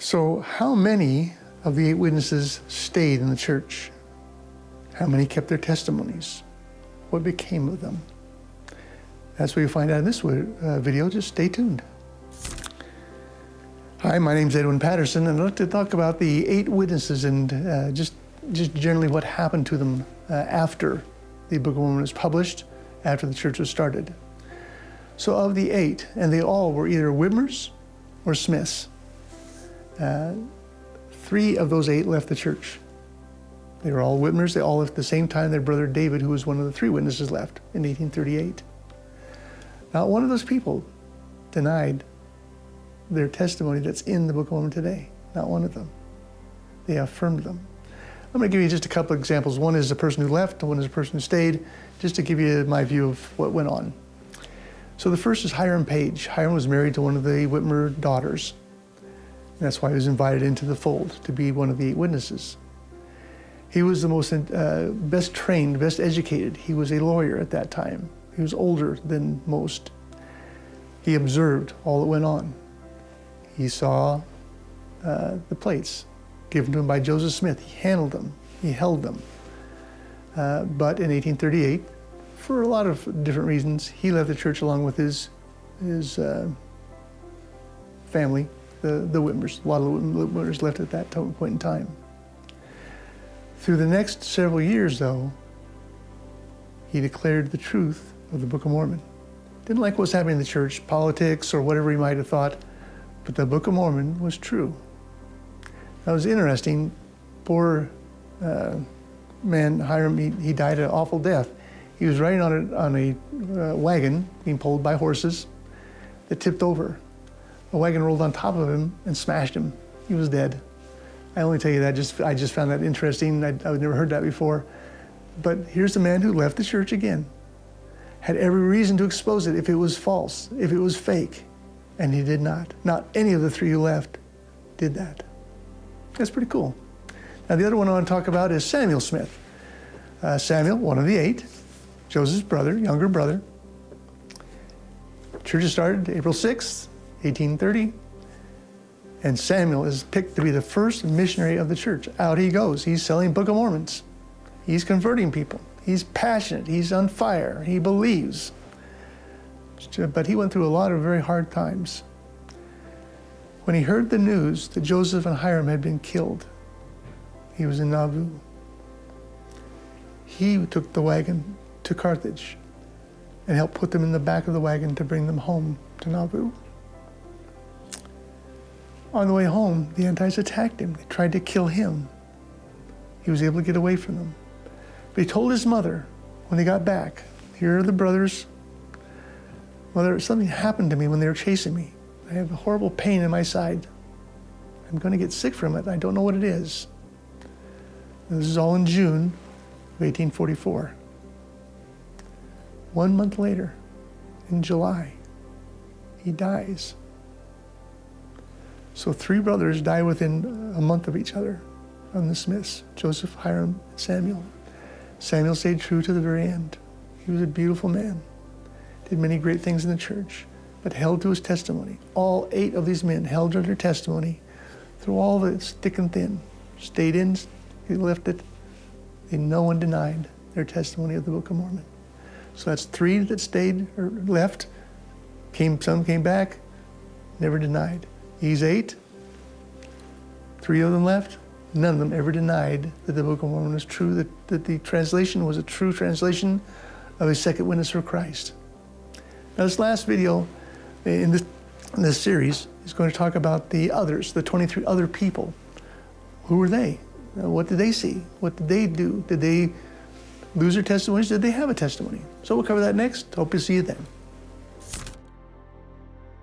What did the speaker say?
So how many of the 8 witnesses stayed in the church? How many kept their testimonies? What became of them? That's what you find out in this video. Just stay tuned. Hi, my name's Edwin Patterson, and I'd like to talk about the 8 witnesses and just generally what happened to them after the Book of Mormon was published, after the church was started. So of the 8, and they all were either Whitmers or Smiths, 3 of those 8 left the church. They were all Whitmers. They all left at the same time their brother David, who was one of the 3 witnesses, left in 1838. Not one of those people denied their testimony that's in the Book of Mormon today. Not one of them. They affirmed them. I'm going to give you just a couple of examples. One is the person who left, one is the person who stayed, just to give you my view of what went on. So the first is Hiram Page. Hiram was married to one of the Whitmer daughters. And that's why he was invited into the fold, to be one of the 8 witnesses. He was the most best trained, best educated. He was a lawyer at that time. He was older than most. He observed all that went on. He saw the plates given to him by Joseph Smith. He handled them, he held them. But in 1838, for a lot of different reasons, he left the church along with his family, the Whitmers. A lot of the Whitmers left at that point in time. Through the next several years, though, he declared the truth of the Book of Mormon. Didn't like what was happening in the church, politics or whatever he might have thought, but the Book of Mormon was true. That was interesting. Poor man, Hiram, he died an awful death. He was riding on a wagon being pulled by horses that tipped over. The wagon rolled on top of him and smashed him. He was dead. I only tell you that, I just found that interesting. I've never heard that before. But here's the man who left the church again. Had every reason to expose it if it was false, if it was fake, and he did not. Not any of the 3 who left did that. That's pretty cool. Now the other one I want to talk about is Samuel Smith. Samuel, one of the 8, Joseph's brother, younger brother. Church started April 6th, 1830. And Samuel is picked to be the first missionary of the church. Out he goes. He's selling Book of Mormons. He's converting people. He's passionate. He's on fire. He believes. But he went through a lot of very hard times. When he heard the news that Joseph and Hiram had been killed, he was in Nauvoo. He took the wagon to Carthage and helped put them in the back of the wagon to bring them home to Nauvoo. On the way home, the Antis attacked him. They tried to kill him. He was able to get away from them. But he told his mother when they got back, here are the brothers. Mother, something happened to me when they were chasing me. I have a horrible pain in my side. I'm going to get sick from it. I don't know what it is. And this is all in June of 1844. 1 month later, in July, he dies. So 3 brothers die within a month of each other from the Smiths, Joseph, Hiram, and Samuel. Samuel stayed true to the very end. He was a beautiful man, did many great things in the church, but held to his testimony. All 8 of these men held to their testimony through all the thick and thin. Stayed in, he left it, and no one denied their testimony of the Book of Mormon. So that's 3 that stayed or left, some came back, never denied. These 8, 3 of them left. None of them ever denied that the Book of Mormon was true, that the translation was a true translation of a second witness for Christ. Now this last video in this series is going to talk about the others, the 23 other people. Who were they? What did they see? What did they do? Did they lose their testimonies? Did they have a testimony? So we'll cover that next. Hope to see you then.